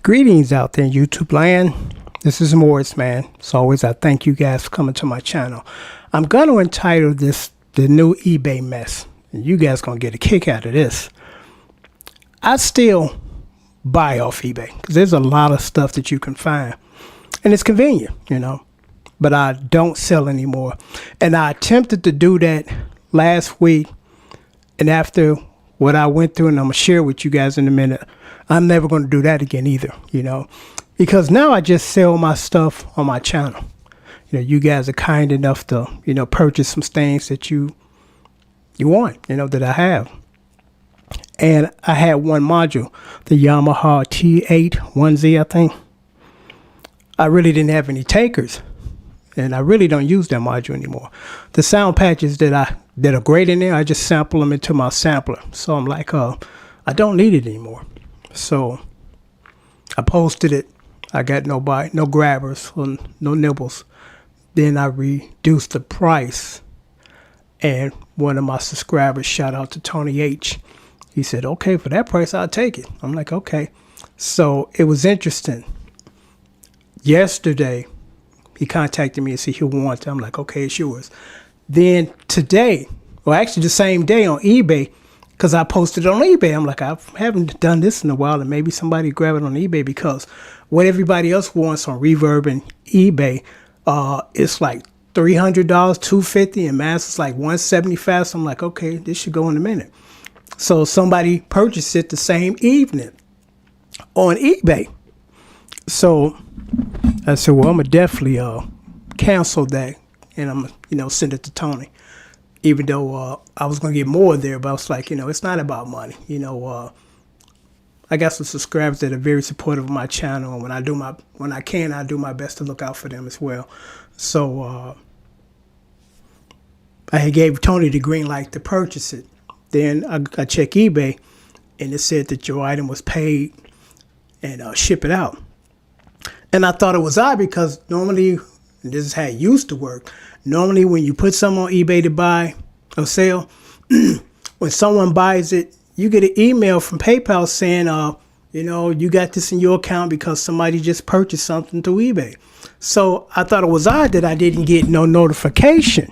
Greetings out there in YouTube land. This is Morris, man. As always, I thank you guys for coming to my channel. I'm going to entitle this the new eBay mess. And you guys going to get a kick out of this. I still buy off eBay because there's a lot of stuff that you can find. And it's convenient, you know. But I don't sell anymore. And I attempted to do that last week. And after what I went through, and I'm going to share with you guys in a minute, I'm never going to do that again either, you know, because now I just sell my stuff on my channel. You know, you guys are kind enough to, you know, purchase some things that you want, you know, that I have. And I had one module, the Yamaha T8-1Z, I think. I really didn't have any takers, and I really don't use that module anymore. The sound patches that are great in there, I just sample them into my sampler. So I'm like, I don't need it anymore. So I posted it. I got no grabbers, or no nibbles. Then I reduced the price. And one of my subscribers, shout out to Tony H. He said, okay, for that price, I'll take it. I'm like, okay. So it was interesting. Yesterday, he contacted me and said he'll want it. I'm like, okay, it's yours. Then today, well, actually the same day on eBay, because I posted it on eBay. I'm like, I haven't done this in a while, and maybe somebody grab it on eBay, because what everybody else wants on Reverb and eBay, it's like $300, $250, and mass is like $175. So I'm like, okay, this should go in a minute. So somebody purchased it the same evening on eBay. So I said, well, I'm gonna definitely cancel that, and I'm gonna send it to Tony. Even though I was going to get more there, but I was like, it's not about money. I got some subscribers that are very supportive of my channel, and when I can, I do my best to look out for them as well. So I gave Tony the green light to purchase it. Then I checked eBay, and it said that your item was paid and ship it out. And I thought it was odd, because normally, and this is how it used to work, normally when you put something on eBay to buy or sell, when someone buys it, you get an email from PayPal saying, you got this in your account because somebody just purchased something through eBay. So I thought it was odd that I didn't get no notification.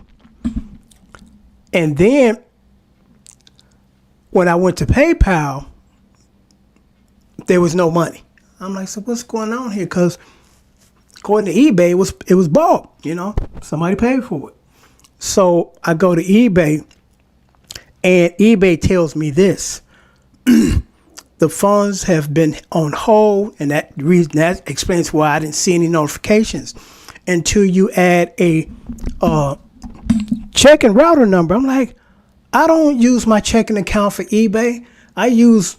And then when I went to PayPal, there was no money. I'm like, so what's going on here? Because according to eBay, it was bought, somebody paid for it. So I go to eBay, and eBay tells me this: the funds have been on hold, and that explains why I didn't see any notifications until you add a checking router number. I'm like, I don't use my checking account for eBay. I use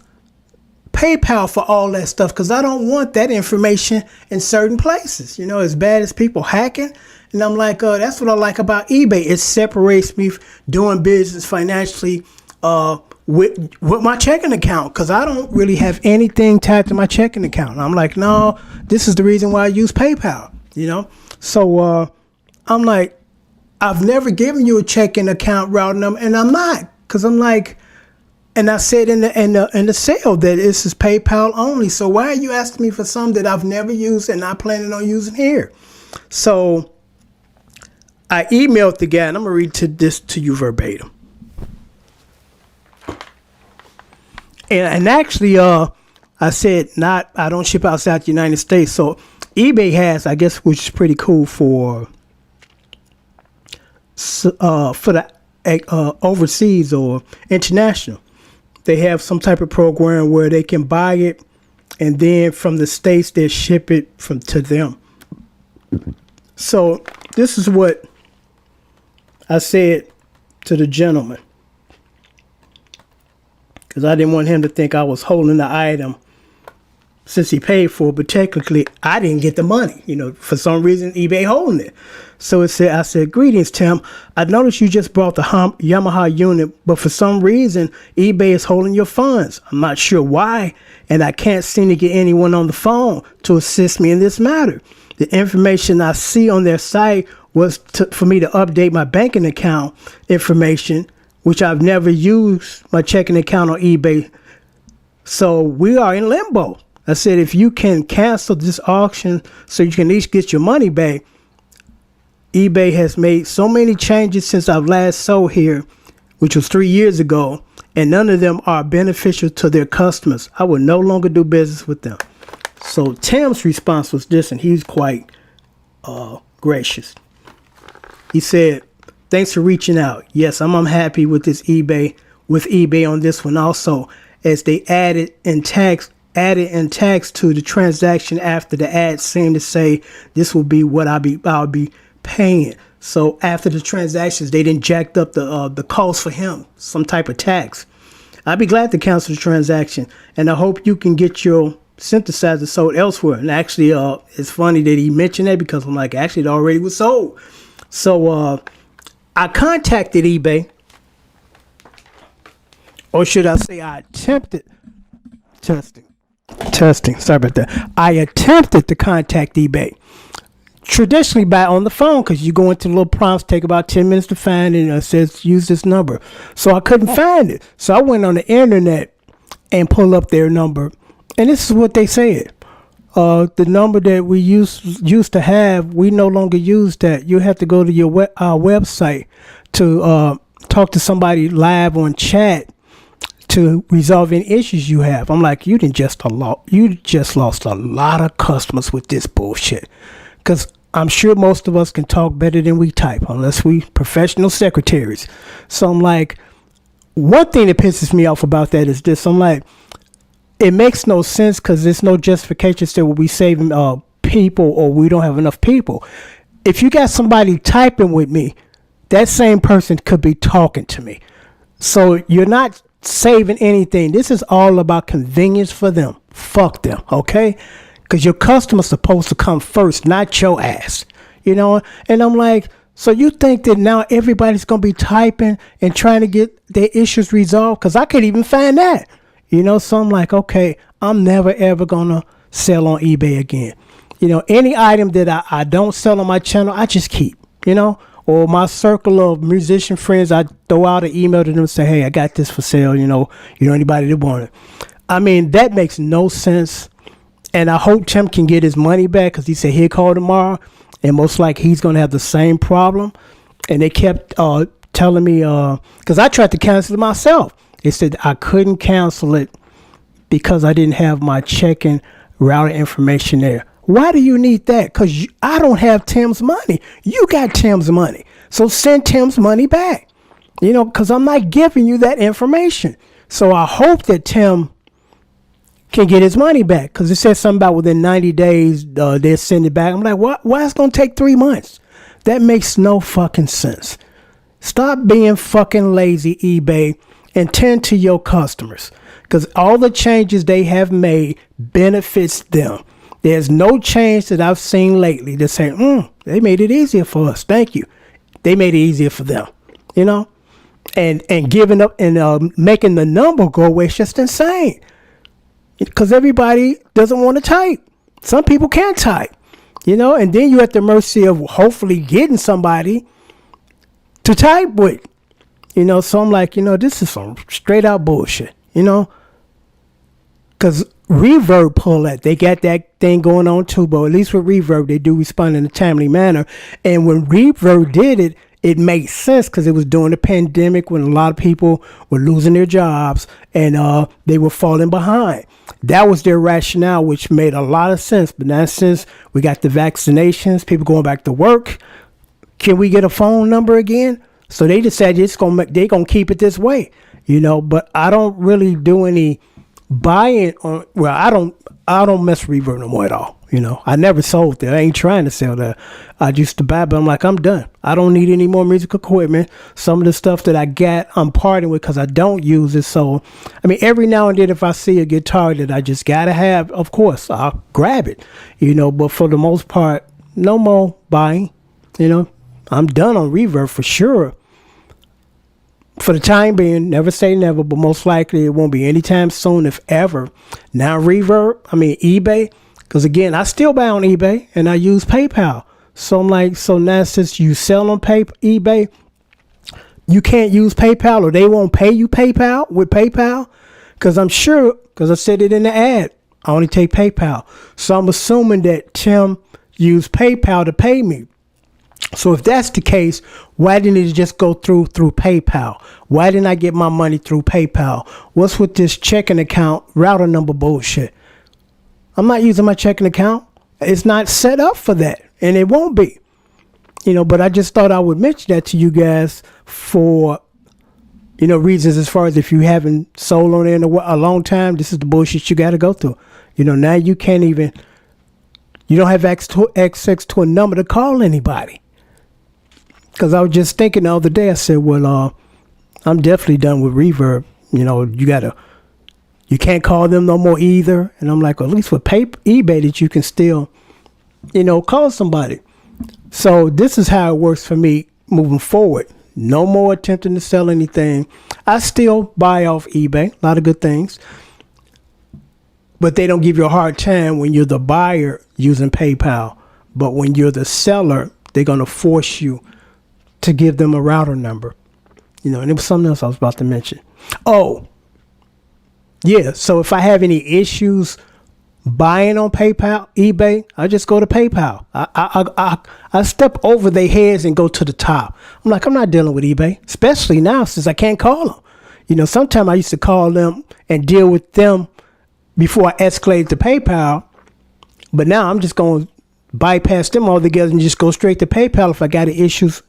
PayPal for all that stuff, because I don't want that information in certain places, as bad as people hacking. And I'm like, that's what I like about eBay. It separates me doing business financially with my checking account, because I don't really have anything tied to my checking account. And I'm like, no, this is the reason why I use PayPal, So I'm like, I've never given you a checking account route number, and I'm not, because I'm like, and I said in the sale that this is PayPal only. So why are you asking me for something that I've never used and not planning on using here? So I emailed the guy, and I'm going to read this to you verbatim. And actually, I said I don't ship outside the United States. So eBay has, I guess, which is pretty cool for the overseas or international. They have some type of program where they can buy it, and then from the States, they ship it to them. So this is what I said to the gentleman, because I didn't want him to think I was holding the item since he paid for it, but technically I didn't get the money. For some reason, eBay holding it. So I said, greetings, Tim. I noticed you just bought the Yamaha unit, but for some reason, eBay is holding your funds. I'm not sure why, and I can't seem to get anyone on the phone to assist me in this matter. The information I see on their site was for me to update my banking account information, which I've never used my checking account on eBay. So we are in limbo. I said, if you can cancel this auction so you can at least get your money back. eBay has made so many changes since I've last sold here, which was 3 years ago, and none of them are beneficial to their customers. I will no longer do business with them. So Tim's response was this, and he's quite gracious. He said, thanks for reaching out. Yes, I'm unhappy with this eBay on this one also, as they added in tax to the transaction after the ad seemed to say this will be what I'll be paying. So after the transactions, they didn't jacked up the cost for him, some type of tax. I'd be glad to cancel the transaction, and I hope you can get your synthesizer sold elsewhere. And actually, it's funny that he mentioned that, because I'm like, actually, it already was sold. So I contacted eBay, or should I say, I attempted testing. Sorry about that. I attempted to contact eBay. Traditionally on the phone, because you go into little prompts, take about 10 minutes to find it, and it says use this number. So I couldn't find it. So I went on the internet and pulled up their number, and this is what they said. The number that we used to have, we no longer use that. You have to go to your website to talk to somebody live on chat to resolve any issues you have. I'm like, you just lost a lot of customers with this bullshit. Because I'm sure most of us can talk better than we type, unless we professional secretaries. So I'm like, one thing that pisses me off about that is this. I'm like, it makes no sense, because there's no justification to we saving people, or we don't have enough people. If you got somebody typing with me, that same person could be talking to me. So you're not saving anything. This is all about convenience for them. Fuck them, okay? Because your customer's supposed to come first, not your ass. You know? And I'm like, so you think that now everybody's going to be typing and trying to get their issues resolved? Because I couldn't even find that. You know, so I'm like, okay, I'm never, ever going to sell on eBay again. You know, any item that I don't sell on my channel, I just keep, you know. Or my circle of musician friends, I throw out an email to them and say, hey, I got this for sale, you know anybody that want it. I mean, that makes no sense. And I hope Tim can get his money back, because he said he'll call tomorrow, and most likely he's going to have the same problem. And they kept telling me, because I tried to cancel it myself. They said I couldn't cancel it because I didn't have my checking router information there. Why do you need that? Because I don't have Tim's money. You got Tim's money. So send Tim's money back. You know, because I'm not giving you that information. So I hope that Tim can get his money back, because it says something about within 90 days they'll send it back. I'm like, why is it going to take 3 months? That makes no fucking sense. Stop being fucking lazy, eBay, and tend to your customers, because all the changes they have made benefits them. There's no change that I've seen lately that say, they made it easier for us. Thank you. They made it easier for them, you know, and giving up and making the number go away is just insane. Because everybody doesn't want to type. Some people can't type, you know, and then you're at the mercy of hopefully getting somebody to type with, you know. So I'm like, this is some straight out bullshit, you know, because Reverb pull that. They got that thing going on too, but at least with Reverb, they do respond in a timely manner. And when Reverb did it, it made sense, because it was during the pandemic when a lot of people were losing their jobs and they were falling behind. That was their rationale, which made a lot of sense. But now since we got the vaccinations, people going back to work, can we get a phone number again? So they decided they're gonna keep it this way, you know. But I don't really do any buying on. Well, I don't mess with Reverb no more at all. You know, I never sold that. I ain't trying to sell that. I used to buy, but I'm like, I'm done. I don't need any more music equipment. Some of the stuff that I got, I'm parting with because I don't use it. So, I mean, every now and then if I see a guitar that I just got to have, of course, I'll grab it. You know, but for the most part, no more buying. You know, I'm done on Reverb for sure. For the time being, never say never, but most likely it won't be anytime soon, if ever. Now, eBay. Because again, I still buy on eBay and I use PayPal. So I'm like, so now since you sell on eBay, you can't use PayPal, or they won't pay you with PayPal. Because I'm sure, because I said it in the ad, I only take PayPal. So I'm assuming that Tim used PayPal to pay me. So if that's the case, why didn't it just go through PayPal? Why didn't I get my money through PayPal? What's with this checking account router number bullshit? I'm not using my checking account. It's not set up for that, and it won't be. But I just thought I would mention that to you guys for, reasons as far as if you haven't sold on it in a long time, this is the bullshit you got to go through. Now you can't even, you don't have access to a number to call anybody. Because I was just thinking the other day, I said, well, I'm definitely done with Reverb. You can't call them no more either. And I'm like, well, at least with eBay that you can still, call somebody. So this is how it works for me moving forward. No more attempting to sell anything. I still buy off eBay, a lot of good things. But they don't give you a hard time when you're the buyer using PayPal. But when you're the seller, they're going to force you to give them a router number. And it was something else I was about to mention. Oh, yeah. So if I have any issues buying on PayPal, eBay, I just go to PayPal. I step over their heads and go to the top. I'm like, I'm not dealing with eBay, especially now since I can't call them. Sometimes I used to call them and deal with them before I escalated to PayPal. But now I'm just going to bypass them altogether and just go straight to PayPal if I got issues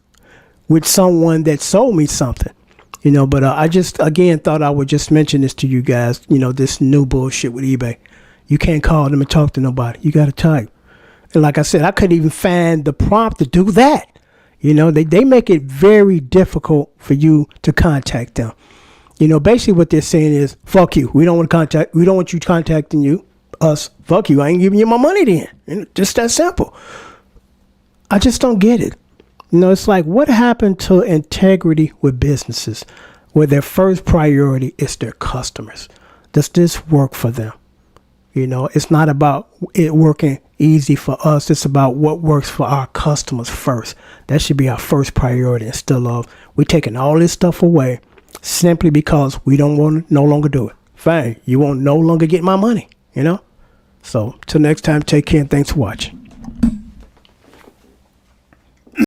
with someone that sold me something. But I just, again, thought I would just mention this to you guys, this new bullshit with eBay. You can't call them and talk to nobody. You got to type. And like I said, I couldn't even find the prompt to do that. They make it very difficult for you to contact them. Basically what they're saying is, fuck you. We don't want you contacting us. Fuck you. I ain't giving you my money then. Just that simple. I just don't get it. It's like, what happened to integrity with businesses where their first priority is their customers? Does this work for them? It's not about it working easy for us. It's about what works for our customers first. That should be our first priority instead of we're taking all this stuff away simply because we don't want to no longer do it. Fine. You won't no longer get my money, So till next time, take care and thanks for watching.